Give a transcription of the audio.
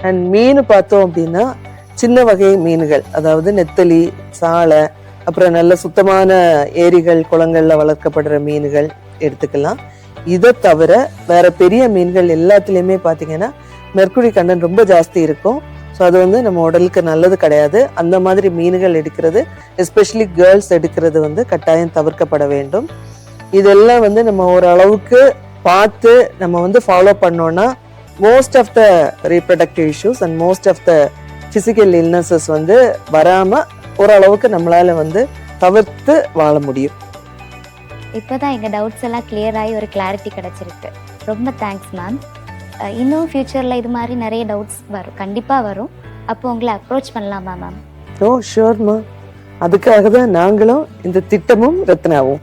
And மீன் பார்த்தோம் அப்படின்னா சின்ன வகை மீன்கள், அதாவது நெத்தலி, சாலை, அப்புறம் நல்ல சுத்தமான ஏரிகள் குளங்கள்ல வளர்க்கப்படுற மீன்கள் எடுத்துக்கலாம். இதை தவிர வேற பெரிய மீன்கள் எல்லாத்துலேயுமே பார்த்தீங்கன்னா மெர்க்குரி கண்டென்ட் ரொம்ப ஜாஸ்தி இருக்கும். ஸோ அது வந்து நம்ம உடலுக்கு நல்லது கிடையாது. அந்த மாதிரி மீன்கள் எடுக்கிறது, எஸ்பெஷலி கேர்ள்ஸ் எடுக்கிறது வந்து கட்டாயம் தவிர்க்கப்பட வேண்டும். இதெல்லாம் வந்து நம்ம ஓரளவுக்கு பார்த்து நம்ம வந்து ஃபாலோ பண்ணோம்னா most of the reproductive issues and most of the physical illnesses வந்து வராமல் ஓரளவுக்கு நம்மளால வந்து தவிர்த்து வாழ முடியும். இப்போதான் எங்கள் டவுட்ஸ் எல்லாம் கிளியர் ஆகி ஒரு கிளாரிட்டி கிடச்சிருக்கு. ரொம்ப தேங்க்ஸ் மேம். இன்னும் ஃப்யூச்சரில் இது மாதிரி நிறைய டவுட்ஸ் வரும், கண்டிப்பாக வரும். அப்போ உங்களை அப்ரோச் பண்ணலாமா மேம்? ஓ ஷூர்மா, அதுக்காக தான் நாங்களும் இந்த திட்டமும் ரத்னாவும்